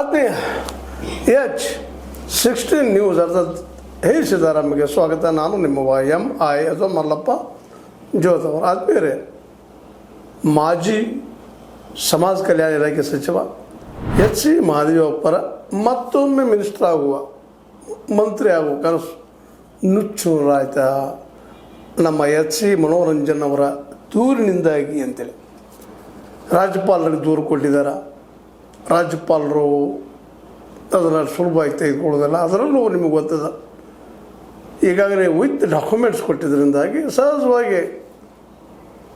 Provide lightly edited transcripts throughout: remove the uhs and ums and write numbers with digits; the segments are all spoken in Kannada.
ಆತ್ಮೀಯ H16 ನ್ಯೂಸ್ ಅರ್ಥಾತ್ ಹೇ ಸಿದ್ದರಾಮಯ್ಯಗೆ ಸ್ವಾಗತ. ನಾನು ನಿಮ್ಮ MI ಅಥವಾ ಮಲ್ಲಪ್ಪ ಜೋತವರು. ಆತ್ಮೀಯರೇ, ಮಾಜಿ ಸಮಾಜ ಕಲ್ಯಾಣ ಇಲಾಖೆ ಸಚಿವ H.C. ಮಹದೇವಪ್ಪರ ಮತ್ತೊಮ್ಮೆ ಮಿನಿಸ್ಟರ್ ಆಗುವ ಮಂತ್ರಿ ಆಗುವ ಕನಸು ನುಚ್ಚುನೂರಾಯ್ತ ನಮ್ಮ H.C. ಮನೋರಂಜನ್ ಅವರ ದೂರಿನಿಂದಾಗಿ ಅಂತೇಳಿ ರಾಜ್ಯಪಾಲರಿಗೆ ದೂರು ಕೊಟ್ಟಿದ್ದಾರೆ. ರಾಜ್ಯಪಾಲರು ಅದನ್ನು ಸುಲಭವಾಗಿ ತೆಗೆದುಕೊಳ್ಳೋದಿಲ್ಲ. ಅದರಲ್ಲೂ ನಿಮಗೆ ಗೊತ್ತದ, ಈಗಾಗಲೇ ವಿತ್ ಡಾಕ್ಯುಮೆಂಟ್ಸ್ ಕೊಟ್ಟಿದ್ದರಿಂದಾಗಿ ಸಹಜವಾಗಿ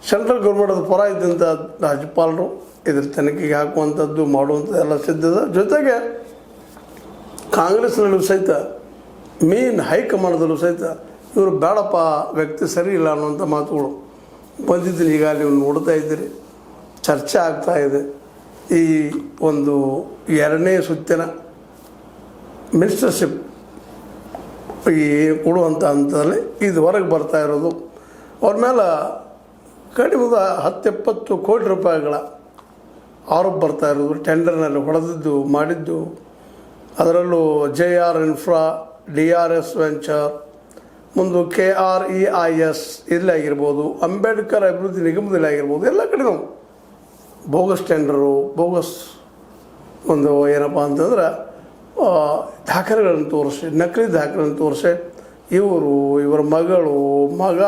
ಸೆಂಟ್ರಲ್ ಗೌರ್ಮೆಂಟದ ಪರ ಇದ್ದಂಥ ರಾಜ್ಯಪಾಲರು ಇದ್ರ ತನಿಖೆಗೆ ಹಾಕುವಂಥದ್ದು ಮಾಡುವಂಥದ್ದು ಎಲ್ಲ ಸಿದ್ಧದ. ಜೊತೆಗೆ ಕಾಂಗ್ರೆಸ್ನಲ್ಲೂ ಸಹಿತ ಮೇನ್ ಹೈಕಮಾಂಡದಲ್ಲೂ ಸಹಿತ ಇವರು ಬೇಡಪ್ಪ ವ್ಯಕ್ತಿ ಸರಿ ಇಲ್ಲ ಅನ್ನುವಂಥ ಮಾತುಗಳು ಬಂದಿದ್ದೀನಿ. ಈಗ ನೀವು ನೋಡ್ತಾ ಇದ್ದೀರಿ, ಚರ್ಚೆ ಆಗ್ತಾ ಇದೆ. ಈ ಒಂದು ಎರಡನೇ ಸುತ್ತಿನ ಮಿನಿಸ್ಟರ್ಶಿಪ್ ಈ ಕೊಡುವಂಥ ಹಂತದಲ್ಲಿ ಇದು ಹೊರಗೆ ಬರ್ತಾ ಇರೋದು. ಅವ್ರ ಮೇಲೆ ಕಡಿಮೆ 10-20 ಕೋಟಿ ರೂಪಾಯಿಗಳ ಆರೋಪ ಬರ್ತಾ ಇರೋದು. ಟೆಂಡರ್ನಲ್ಲಿ ಹೊಡೆದಿದ್ದು ಮಾಡಿದ್ದು, ಅದರಲ್ಲೂ JR ಇನ್ಫ್ರಾ, DRS ವೆಂಚರ್, ಮುಂದೆ KREIS ಇಲ್ಲಿ ಆಗಿರ್ಬೋದು, ಅಂಬೇಡ್ಕರ್ ಅಭಿವೃದ್ಧಿ ನಿಗಮದಲ್ಲಿ ಆಗಿರ್ಬೋದು, ಎಲ್ಲ ಕಡೆ ನಾವು ಬೋಗಸ್ ಟೆಂಡರು, ಬೋಗಸ್ ಒಂದು ಏನಪ್ಪ ಅಂತಂದ್ರೆ ದಾಖಲೆಗಳನ್ನು ತೋರಿಸಿ, ನಕಲಿ ದಾಖಲೆಗಳನ್ನು ತೋರಿಸಿ ಇವರ ಮಗಳು, ಮಗ,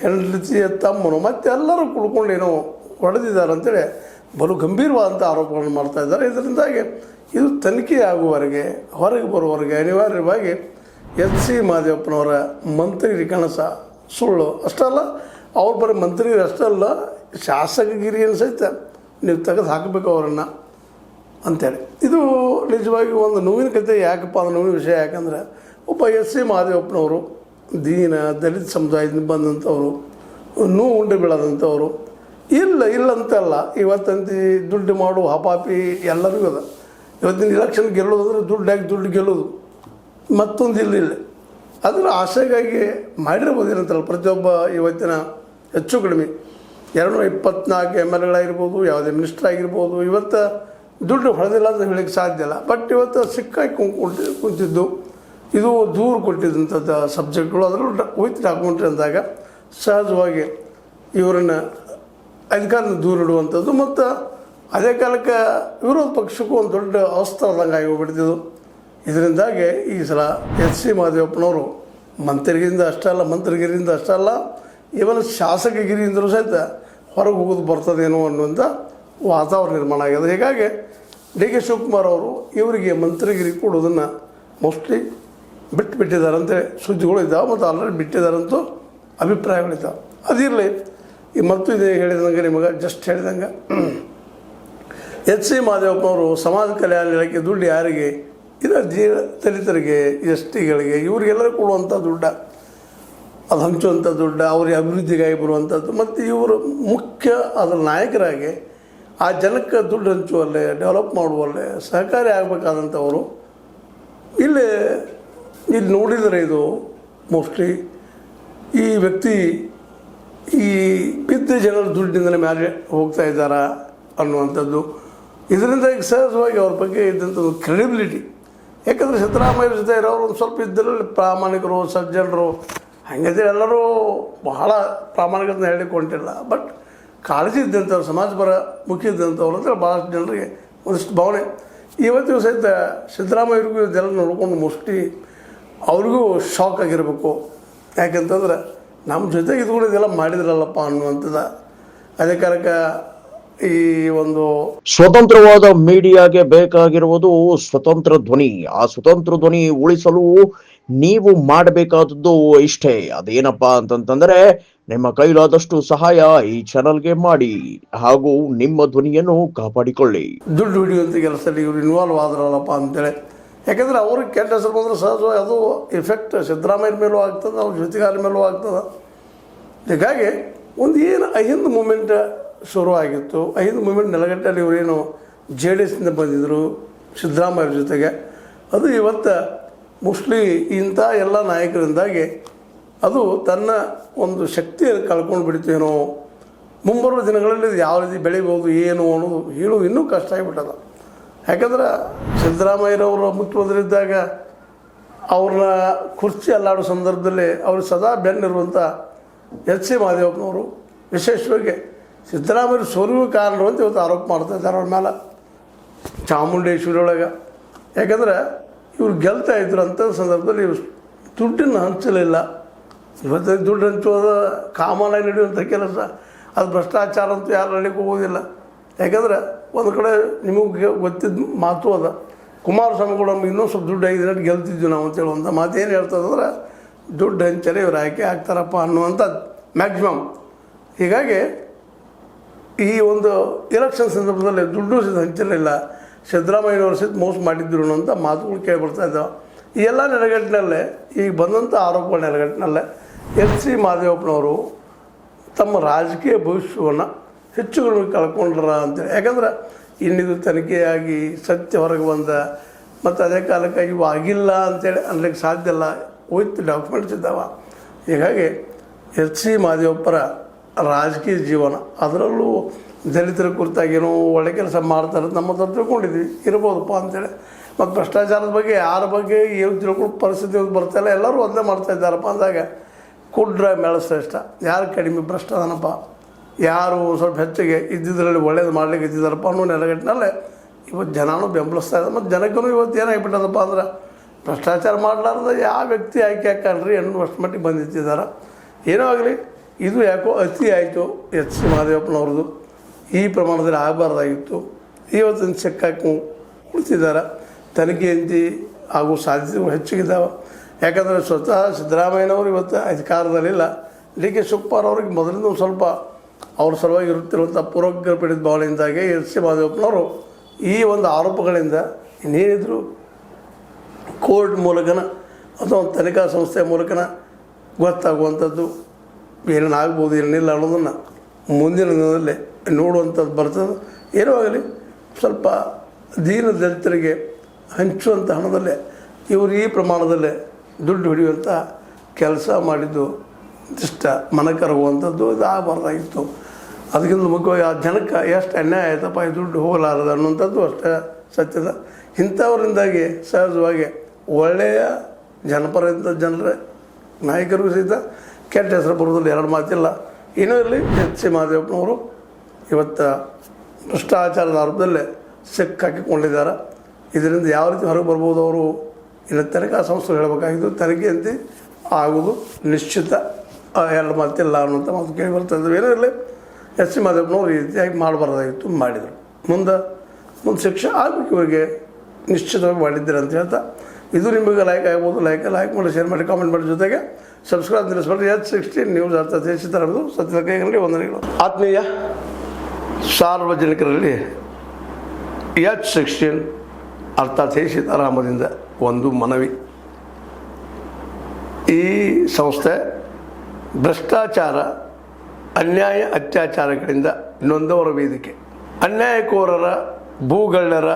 ಹೆಂಡತಿಯ ತಮ್ಮನು ಮತ್ತು ಎಲ್ಲರೂ ಕುಡ್ಕೊಂಡು ಏನೋ ಹೊಡೆದಿದ್ದಾರೆ ಅಂತೇಳಿ ಬಲು ಗಂಭೀರವಾದಂಥ ಆರೋಪಗಳನ್ನು ಮಾಡ್ತಾಯಿದ್ದಾರೆ. ಇದರಿಂದಾಗಿ ಇದು ತನಿಖೆ ಆಗುವವರೆಗೆ, ಹೊರಗೆ ಬರುವವರೆಗೆ ಅನಿವಾರ್ಯವಾಗಿ H.C. ಮಹದೇವಪ್ಪನವರ ಮಂತ್ರಿ ಕನಸ ಸುಳ್ಳು ಅಷ್ಟಲ್ಲ, ಅವ್ರು ಬರೀ ಮಂತ್ರಿ ಅಷ್ಟಲ್ಲ, ಶಾಸಕಗಿರಿಯನ್ನು ಸಹಿತ ನೀವು ತೆಗೆದು ಹಾಕಬೇಕು ಅವರನ್ನು ಅಂಥೇಳಿ. ಇದು ನಿಜವಾಗಿ ಒಂದು ನೋವಿನ ಕಥೆ. ಯಾಕಪ್ಪ ಅದು ನೋವಿನ ವಿಷಯ? ಯಾಕಂದರೆ ಒಬ್ಬ H.C. ಮಹದೇವಪ್ಪನವರು ದಲಿತ ಸಮುದಾಯದಿಂದ ಬಂದಂಥವರು, ನೋವು ಉಂಡೆ ಬೀಳದಂಥವರು. ಇಲ್ಲಂತಲ್ಲ, ಇವತ್ತಂತ ದುಡ್ಡು ಮಾಡು ಹಪಾಪಿ ಎಲ್ಲರಿಗೂ ಅದ. ಇವತ್ತಿನ ಇಲೆಕ್ಷನ್ ಗೆಲ್ಲೋದಂದ್ರೆ ದುಡ್ಡು ಗೆಲ್ಲೋದು, ಮತ್ತೊಂದು ಇಲ್ಲ. ಅದರ ಆಸೆಗಾಗಿ ಮಾಡಿರ್ಬೋದೇನಂತಲ್ಲ ಪ್ರತಿಯೊಬ್ಬ ಇವತ್ತಿನ ಹೆಚ್ಚು ಕಡಿಮೆ 224 MLAಗಳಾಗಿರ್ಬೋದು, ಯಾವುದೇ ಮಿನಿಸ್ಟರ್ ಆಗಿರ್ಬೋದು, ಇವತ್ತು ದುಡ್ಡು ಹೊಡೆದಿಲ್ಲ ಅಂತ ಹೇಳಲಿಕ್ಕೆ ಸಾಧ್ಯ ಇಲ್ಲ. ಬಟ್ ಇವತ್ತು ಸಿಕ್ಕಾಗಿ ಕುಂತಿದ್ದು, ಇದು ದೂರು ಕೊಟ್ಟಿದ್ದಂಥದ್ದು ಸಬ್ಜೆಕ್ಟ್ಗಳು, ಅದರಲ್ಲೂ ವಿತ್ ಡಾಕ್ಯುಮೆಂಟ್ರಿ ಅಂದಾಗ ಸಹಜವಾಗಿ ಇವರನ್ನು ಅಧಿಕಾರದ ದೂರಿಡುವಂಥದ್ದು ಮತ್ತು ಅದೇ ಕಾಲಕ್ಕೆ ವಿರೋಧ ಪಕ್ಷಕ್ಕೂ ಒಂದು ದೊಡ್ಡ ಅವಸ್ಥಾದಂಗೆ ಆಗಿ ಹೋಗ್ಬಿಡ್ತಿದ್ದು. ಇದರಿಂದಾಗಿ ಈ ಸಲ H.C. ಮಹದೇವಪ್ಪನವರು ಮಂತ್ರಿಗಿರಿಂದ ಅಷ್ಟೇ ಅಲ್ಲ, ಇವನ್ ಶಾಸಕಗಿರಿಯಿಂದಲೂ ಸಹಿತ ಹೊರಗೆ ಹೋಗೋದು ಬರ್ತದೇನೋ ಅನ್ನುವಂಥ ವಾತಾವರಣ ನಿರ್ಮಾಣ ಆಗಿದೆ. ಹೀಗಾಗಿ D.K. ಶಿವಕುಮಾರ್ ಅವರು ಇವರಿಗೆ ಮಂತ್ರಿಗಿರಿ ಕೊಡೋದನ್ನು ಮೋಸ್ಟ್ಲಿ ಬಿಟ್ಟಿದ್ದಾರೆ ಅಂತೇಳಿ ಸುದ್ದಿಗಳು ಇದ್ದಾವೆ ಮತ್ತು ಆಲ್ರೆಡಿ ಬಿಟ್ಟಿದ್ದಾರಂತೂ ಅಭಿಪ್ರಾಯಗಳಿದ್ದಾವೆ. ಅದಿರಲಿ, ಈ ಮತ್ತು ಇದೇ ಹೇಳಿದಂಗೆ ನಿಮಗೆ ಜಸ್ಟ್ ಹೇಳಿದಂಗೆ H.C. ಮಹದೇವಪ್ಪನವರು ಸಮಾಜ ಕಲ್ಯಾಣ ಇಲಾಖೆ ದುಡ್ಡು ಯಾರಿಗೆ? ಇದು ದಲಿತರಿಗೆ, STಗಳಿಗೆ, ಇವರಿಗೆಲ್ಲರೂ ಕೊಡುವಂಥ ದುಡ್ಡು, ಅದು ಹಂಚುವಂಥ ದುಡ್ಡು, ಅವ್ರಿಗೆ ಅಭಿವೃದ್ಧಿಗಾಗಿ ಬರುವಂಥದ್ದು. ಮತ್ತು ಇವರು ಮುಖ್ಯ ಅದರ ನಾಯಕರಾಗಿ ಆ ಜನಕ್ಕೆ ದುಡ್ಡು ಹಂಚುವಲ್ಲೇ, ಡೆವಲಪ್ ಮಾಡುವಲ್ಲೇ ಸಹಕಾರಿ ಆಗಬೇಕಾದಂಥವರು. ಇಲ್ಲಿ ನೋಡಿದರೆ ಇದು ಮೋಸ್ಟ್ಲಿ ಈ ವ್ಯಕ್ತಿ ಈ ಬಿದ್ದ ಜನರ ದುಡ್ಡಿಂದಲೇ ಮೇಲೆ ಹೋಗ್ತಾ ಇದ್ದಾರಾ ಅನ್ನುವಂಥದ್ದು. ಇದರಿಂದಾಗಿ ಸಹಜವಾಗಿ ಅವ್ರ ಬಗ್ಗೆ ಇದ್ದಂಥ ಕ್ರೆಡಿಬಿಲಿಟಿ, ಯಾಕಂದರೆ ಸಿದ್ದರಾಮಯ್ಯ ಜೊತೆ ಇರೋರು ಒಂದು ಸ್ವಲ್ಪ ಇದ್ದರಲ್ಲಿ ಪ್ರಾಮಾಣಿಕರು, ಸಜ್ಜನರು, ಹಾಗೆ ಎಲ್ಲರೂ ಬಹಳ ಪ್ರಾಮಾಣಿಕತೆ ಹೇಳಿಕೊಂಡಿಲ್ಲ. ಬಟ್ ಕಾಳಜಿ ಇದ್ದಂಥವ್ರು, ಸಮಾಜ ಪರ ಮುಖ್ಯ ಇದ್ದಂಥವ್ರು ಅಂತೇಳಿ ಭಾಳಷ್ಟು ಜನರಿಗೆ ಒಂದಿಷ್ಟು ಭಾವನೆ. ಇವತ್ತಿಗೂ ಸಹಿತ ಸಿದ್ದರಾಮಯ್ಯರಿಗೂ ಇದೆಲ್ಲ ನೋಡ್ಕೊಂಡು ಮೋಸ್ಟ್ಲಿ ಅವ್ರಿಗೂ ಶಾಕ್ ಆಗಿರಬೇಕು. ಯಾಕೆಂತಂದ್ರೆ ನಮ್ಮ ಜೊತೆಗೆ ಇದ್ಕೊಂಡು ಇದೆಲ್ಲ ಮಾಡಿದ್ರಲ್ಲಪ್ಪ ಅನ್ನುವಂಥದ್ದು. ಅದೇ ಕಾರಣಕ್ಕೆ ಈ ಒಂದು ಸ್ವತಂತ್ರವಾದ ಮೀಡಿಯಾಗೆ ಬೇಕಾಗಿರುವುದು ಸ್ವತಂತ್ರ ಧ್ವನಿ. ಆ ಸ್ವತಂತ್ರ ಧ್ವನಿ ಉಳಿಸಲು ನೀವು ಮಾಡಬೇಕಾದದ್ದು ಇಷ್ಟೇ. ಅದೇನಪ್ಪಾ ಅಂತಂತಂದ್ರೆ ನಿಮ್ಮ ಕೈಲಾದಷ್ಟು ಸಹಾಯ ಈ ಚಾನಲ್ಗೆ ಮಾಡಿ ಹಾಗೂ ನಿಮ್ಮ ಧ್ವನಿಯನ್ನು ಕಾಪಾಡಿಕೊಳ್ಳಿ. ದುಡ್ಡು ಹಿಡಿಯುವಂಥ ಕೆಲಸದಲ್ಲಿ ಇವರು ಇನ್ವಾಲ್ವ್ ಆದ್ರಲ್ಲಪ್ಪ ಅಂತೇಳಿ. ಯಾಕಂದರೆ ಅವ್ರಿಗೆ ಕೆಟ್ಟ ಹೆಸರು ಬಂದರೆ ಸಹಜವಾಗಿ ಅದು ಎಫೆಕ್ಟ್ ಸಿದ್ದರಾಮಯ್ಯ ಮೇಲೂ ಆಗ್ತದೆ, ಅವ್ರ ಜೊತೆಗಾರ ಮೇಲೂ ಆಗ್ತದೆ. ಹೀಗಾಗಿ ಒಂದು ಏನು ಅಹಿಂದ ಮೂಮೆಂಟ್ ಶುರು ಆಗಿತ್ತು. ಅಹಿಂದ ಮೂಮೆಂಟ್ ನೆಲಗಟ್ಟಲ್ಲಿ ಇವರೇನು JDSನಿಂದ ಬಂದಿದ್ದರು ಸಿದ್ದರಾಮಯ್ಯ ಜೊತೆಗೆ. ಅದು ಇವತ್ತು ಮೋಸ್ಟ್ಲಿ ಇಂಥ ಎಲ್ಲ ನಾಯಕರಿಂದಾಗಿ ಅದು ತನ್ನ ಒಂದು ಶಕ್ತಿಯನ್ನು ಕಳ್ಕೊಂಡು ಬಿಡ್ತೇನೋ. ಮುಂಬರುವ ದಿನಗಳಲ್ಲಿ ಯಾವ ರೀತಿ ಬೆಳಿಬೋದು ಏನು ಅನ್ನೋದು ಹೇಳೋದು ಇನ್ನೂ ಕಷ್ಟ ಆಗಿಬಿಟ್ಟದ. ಯಾಕಂದ್ರೆ ಸಿದ್ದರಾಮಯ್ಯರವರು ಮುಖ್ಯಮಂತ್ರಿ ಇದ್ದಾಗ ಅವ್ರನ್ನ ಕುರ್ಚಿ ಅಲ್ಲಾಡೋ ಸಂದರ್ಭದಲ್ಲಿ ಅವ್ರಿಗೆ ಸದಾ ಬೆನ್ನಿರುವಂಥ ಎಚ್ ಸಿ ಮಹದೇವಪ್ಪನವರು ವಿಶೇಷವಾಗಿ ಸಿದ್ದರಾಮಯ್ಯ ಸೋಲಿಗೂ ಕಾರಣರು ಅಂತ ಇವತ್ತು ಆರೋಪ ಮಾಡ್ತಾ ಇದ್ದಾರೆ ಅವ್ರ ಮೇಲೆ ಚಾಮುಂಡೇಶ್ವರಿ ಒಳಗೆ. ಯಾಕಂದ್ರೆ ಇವ್ರು ಗೆಲ್ತಾ ಇದ್ರು ಅಂಥ ಸಂದರ್ಭದಲ್ಲಿ ಇವ್ರು ದುಡ್ಡನ್ನು ಹಂಚಲಿಲ್ಲ. ಇವತ್ತು ದುಡ್ಡು ಹಂಚೋದು ಕಾಮನಾಗಿ ನಡೆಯುವಂಥ ಕೆಲಸ, ಅದು ಭ್ರಷ್ಟಾಚಾರ ಅಂತೂ ಯಾರು ನಡೀಲಿಕ್ಕೆ ಹೋಗೋದಿಲ್ಲ. ಯಾಕಂದ್ರೆ ಒಂದು ಕಡೆ ನಿಮಗೆ ಗೊತ್ತಿದ್ದ ಮಾತು ಅದ, ಕುಮಾರಸ್ವಾಮಿಗಳು ನಮ್ಗೆ ಇನ್ನೂ ಸ್ವಲ್ಪ ದುಡ್ಡು ಆಗಿದ್ರೆ ಗೆಲ್ತಿದ್ವಿ ನಾವು ಅಂತೇಳಿ ಒಂದು ಮಾತು ಏನು ಹೇಳ್ತದಂದ್ರೆ ದುಡ್ಡು ಹಂಚಲೇ ಇವ್ರು ಆಯ್ಕೆ ಆಗ್ತಾರಪ್ಪ ಅನ್ನುವಂಥದ್ದು ಮ್ಯಾಕ್ಸಿಮಮ್. ಹೀಗಾಗಿ ಈ ಒಂದು ಎಲೆಕ್ಷನ್ ಸಂದರ್ಭದಲ್ಲಿ ದುಡ್ಡು ಹಂಚಲಿಲ್ಲ, ಸಿದ್ದರಾಮಯ್ಯನವರು ಸಹಿತ ಮೋಸ ಮಾಡಿದ್ರು ಅನ್ನೋಂಥ ಮಾತುಗಳು ಕೇಳಿಬರ್ತಾ ಇದ್ದಾವೆ. ಈ ಎಲ್ಲ ನೆಲೆಗಟ್ಟಿನಲ್ಲೇ ಈಗ ಬಂದಂಥ ಆರೋಪಗಳ ನೆಲೆಗಟ್ಟಿನಲ್ಲೇ ಎಚ್ ಸಿ ಮಹದೇವಪ್ಪನವರು ತಮ್ಮ ರಾಜಕೀಯ ಭವಿಷ್ಯವನ್ನು ಹೆಚ್ಚು ಕಡಿಮೆ ಕಳ್ಕೊಂಡ್ರ ಅಂತೇಳಿ. ಯಾಕಂದ್ರೆ ಇನ್ನಿದು ತನಿಖೆಯಾಗಿ ಸತ್ಯ ಹೊರಗೆ ಬಂದ ಮತ್ತು ಅದೇ ಕಾಲಕ್ಕೆ ಇವು ಆಗಿಲ್ಲ ಅಂತೇಳಿ ಅನ್ಲಿಕ್ಕೆ ಸಾಧ್ಯ ಇಲ್ಲ, ಹೋಯ್ತು ಡಾಕ್ಯುಮೆಂಟ್ಸ್ ಇದ್ದಾವೆ. ಹೀಗಾಗಿ ಎಚ್ ಸಿ ಮಹದೇವಪ್ಪರ ರಾಜಕೀಯ ಜೀವನ, ಅದರಲ್ಲೂ ದಲಿತರ ಕುರಿತಾಗೇನೋ ಒಳ್ಳೆ ಕೆಲಸ ಮಾಡ್ತಾರೆ ನಮ್ಮ ಹತ್ರ ತಿಳ್ಕೊಂಡಿದ್ವಿ ಇರ್ಬೋದಪ್ಪ ಅಂತೇಳಿ. ಮತ್ತು ಭ್ರಷ್ಟಾಚಾರದ ಬಗ್ಗೆ ಯಾರ ಬಗ್ಗೆ ಏನು ತಿಳ್ಕೊಳ್ಳೋ ಪರಿಸ್ಥಿತಿ ಬರ್ತಾಯಿಲ್ಲ, ಎಲ್ಲರೂ ಅದನ್ನೇ ಮಾಡ್ತಾಯಿದ್ದಾರಪ್ಪ ಅಂದಾಗ ಕುಡ್ರ ಮೇಳ ಶ್ರೇಷ್ಠ, ಯಾರು ಕಡಿಮೆ ಭ್ರಷ್ಟ ಅದನಪ್ಪ, ಯಾರು ಸ್ವಲ್ಪ ಹೆಚ್ಚಿಗೆ ಇದ್ದಿದ್ರಲ್ಲಿ ಒಳ್ಳೇದು ಮಾಡ್ಲಿಕ್ಕೆ ಇದ್ದಿದ್ದಾರಪ್ಪ ಅನ್ನೋ ನೆಲೆಗಟ್ಟಿನಲ್ಲೇ ಇವತ್ತು ಜನನೂ ಬೆಂಬಲಿಸ್ತಾ ಇದ್ದಾರೆ. ಮತ್ತು ಜನಕ್ಕೂ ಇವತ್ತು ಏನಾಗಿಬಿಟ್ಟದಪ್ಪ ಅಂದ್ರೆ ಭ್ರಷ್ಟಾಚಾರ ಮಾಡಲಾರ್ದ ಯಾವ ವ್ಯಕ್ತಿ ಆಯ್ಕೆ ಹಾಕಲ್ರಿ ಅನ್ನುವಷ್ಟು ಮಟ್ಟಿಗೆ ಬಂದಿತ್ತಿದ್ದಾರೆ. ಏನೋ ಆಗಲಿ, ಇದು ಯಾಕೋ ಅತಿ ಆಯಿತು ಎಚ್ ಸಿ ಮಹದೇವಪ್ಪನವ್ರದ್ದು, ಈ ಪ್ರಮಾಣದಲ್ಲಿ ಆಗಬಾರ್ದಾಗಿತ್ತು. ಇವತ್ತಿನ ಚೆಕ್ಕಾಕಿ ಕುಳಿತಿದ್ದಾರೆ. ತನಿಖೆಯಂತೆ ಆಗೋ ಸಾಧ್ಯತೆಗಳು ಹೆಚ್ಚಿಗಿದ್ದಾವೆ. ಯಾಕಂದರೆ ಸ್ವತಃ ಸಿದ್ದರಾಮಯ್ಯನವರು ಇವತ್ತು ಅಧಿಕಾರದಲ್ಲಿಲ್ಲ, ಡಿ ಕೆ ಶಿವಕುಮಾರ್ ಅವ್ರಿಗೆ ಮೊದಲಿಂದ ಒಂದು ಸ್ವಲ್ಪ ಅವ್ರ ಸಲುವಾಗಿ ಇರುತ್ತಿರುವಂಥ ಪೂರ್ವಗ್ರಹ ಪೀಡಿತ ಭಾವನೆಯಿಂದಾಗಿ ಎಚ್ ಸಿ ಮಹದೇವಪ್ಪನವರು ಈ ಒಂದು ಆರೋಪಗಳಿಂದ ಇನ್ನೇನಿದ್ರು ಕೋರ್ಟ್ ಮೂಲಕನ ಅಥವಾ ಒಂದು ತನಿಖಾ ಸಂಸ್ಥೆಯ ಮೂಲಕನ ಗೊತ್ತಾಗುವಂಥದ್ದು ಏನೇನಾಗ್ಬೋದು ಏನಿಲ್ಲ ಅನ್ನೋದನ್ನು ಮುಂದಿನ ದಿನದಲ್ಲಿ ನೋಡುವಂಥದ್ದು ಬರ್ತದೆ. ಏನೋ ಆಗಲಿ, ಸ್ವಲ್ಪ ದೀನ ದಲಿತರಿಗೆ ಹಂಚುವಂಥ ಹಣದಲ್ಲೇ ಇವರು ಈ ಪ್ರಮಾಣದಲ್ಲೇ ದುಡ್ಡು ಹಿಡಿಯುವಂಥ ಕೆಲಸ ಮಾಡಿದ್ದು ಇಷ್ಟ ಮನಕರಗುವಂಥದ್ದು ಇದು ಆಗಬಾರ್ದಾಗಿತ್ತು. ಅದಕ್ಕಿಂತ ಮುಖ್ಯವಾಗಿ ಆ ಜನಕ್ಕೆ ಎಷ್ಟು ಅನ್ಯಾಯ ಆಯ್ತಪ್ಪ, ಈ ದುಡ್ಡು ಹೋಗಲಾರದು ಅನ್ನುವಂಥದ್ದು ಅಷ್ಟೇ ಸತ್ಯದ. ಇಂಥವರಿಂದಾಗಿ ಸಹಜವಾಗಿ ಒಳ್ಳೆಯ ಜನಪರ ಜನರ ನಾಯಕರಿಗೂ ಸಹಿತ ಕೆಟ್ಟ ಹೆಸರು ಬರೋದ್ರಲ್ಲಿ ಎರಡು ಮಾತಿಲ್ಲ. ಏನೋ ಇರಲಿ, ಎಚ್ ಸಿ ಮಹದೇವಪ್ಪನವರು ಇವತ್ತು ಭ್ರಷ್ಟಾಚಾರದ ಆರೋಪದಲ್ಲೇ ಸಿಕ್ಕಾಕಿಕೊಂಡಿದ್ದಾರೆ. ಇದರಿಂದ ಯಾವ ರೀತಿ ಹೊರಗೆ ಬರ್ಬೋದು ಅವರು ಇನ್ನು ತನಿಖಾ ಸಂಸ್ಥೆಗಳು ಹೇಳಬೇಕಾಗಿದ್ದು, ತನಿಖೆಯಂತೆ ಆಗೋದು ನಿಶ್ಚಿತ, ಎರಡು ಮಾತಿಲ್ಲ ಅನ್ನೋಂಥ ಮಾತು ಕೇಳಿ ಬರ್ತಾಯಿದ್ರು. ಏನೋ ಇರಲಿ, ಎಚ್ ಸಿ ಮಹದೇವಪ್ಪನವರು ಈ ರೀತಿಯಾಗಿ ಮಾಡಬಾರ್ದಾಗಿತ್ತು, ಮಾಡಿದರು. ಮುಂದೆ ಶಿಕ್ಷೆ ಆಗಬೇಕು ಇವರಿಗೆ, ನಿಶ್ಚಿತವಾಗಿ ಮಾಡಿದ್ದೀರ ಅಂತ ಹೇಳ್ತಾ, ಇದು ನಿಮಗೆ ಲೈಕ್ ಆಗ್ಬೋದು. ಲೈಕ್ ಮಾಡಿ, ಶೇರ್ ಮಾಡಿ, ಕಾಮೆಂಟ್ ಮಾಡಿ, ಜೊತೆಗೆ ಸಬ್ಸ್ಕ್ರೈಬ್ ತಿಳಿಸ್ಬಿಟ್ರೆ H16 ನ್ಯೂಸ್ ಅರ್ಥಾತ್ ದೇಶಿತರದು ಸತ್ಯದ ಕೈಗಳಲ್ಲಿ ವಂದನೆಗಳು. ಆತ್ಮೀಯ ಸಾರ್ವಜನಿಕರಲ್ಲಿ H16 ಅರ್ಥಾತ್ ಸೀತಾರಾಮದಿಂದ ಒಂದು ಮನವಿ. ಈ ಸಂಸ್ಥೆ ಭ್ರಷ್ಟಾಚಾರ, ಅನ್ಯಾಯ, ಅತ್ಯಾಚಾರಗಳಿಂದ ನೊಂದವರ ವೇದಿಕೆ, ಅನ್ಯಾಯಕೋರರ, ಭೂಗಳ್ಳರ,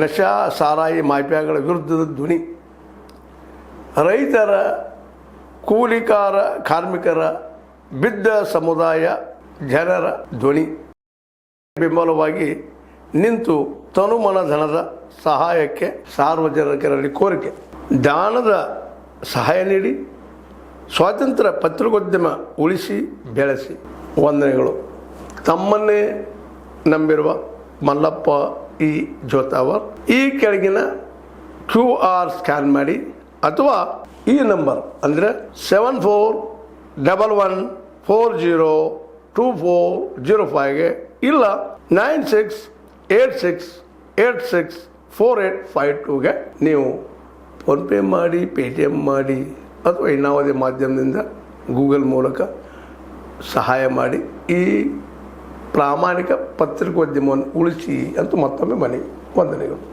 ನಶಾ ಸಾರಾಯಿ ಮಾಫಿಯಾಗಳ ವಿರುದ್ಧದ ಧ್ವನಿ, ರೈತರ, ಕೂಲಿಕಾರ, ಕಾರ್ಮಿಕರ, ಬಿದ್ದ ಸಮುದಾಯ ಜನರ ಧ್ವನಿ ಬೆಂಬಲವಾಗಿ ನಿಂತು ತನುಮನ ಧನದ ಸಹಾಯಕ್ಕೆ ಸಾರ್ವಜನಿಕರಲ್ಲಿ ಕೋರಿಕೆ. ದಾನದ ಸಹಾಯ ನೀಡಿ ಸ್ವಾತಂತ್ರ್ಯ ಪತ್ರಿಕೋದ್ಯಮ ಉಳಿಸಿ ಬೆಳೆಸಿ. ವಂದನೆಗಳು. ತಮ್ಮನ್ನೇ ನಂಬಿರುವ ಮಲ್ಲಪ್ಪ ಇ ಜೋತಾವರ್. ಈ ಕೆಳಗಿನ QR ಸ್ಕ್ಯಾನ್ ಮಾಡಿ ಅಥವಾ ಈ ನಂಬರ್ ಅಂದರೆ 7411402405ಗೆ ಇಲ್ಲ 9686864852ಗೆ ನೀವು ಫೋನ್ಪೇ ಮಾಡಿ, ಪೇಟಿಎಮ್ ಮಾಡಿ ಅಥವಾ ಇನ್ನಾವುದೇ ಮಾಧ್ಯಮದಿಂದ ಗೂಗಲ್ ಮೂಲಕ ಸಹಾಯ ಮಾಡಿ ಈ ಪ್ರಾಮಾಣಿಕ ಪತ್ರಿಕೋದ್ಯಮವನ್ನು ಉಳಿಸಿ ಅಂತ ಮತ್ತೊಮ್ಮೆ ಮನವಿ. ವಂದನೆಗಳು.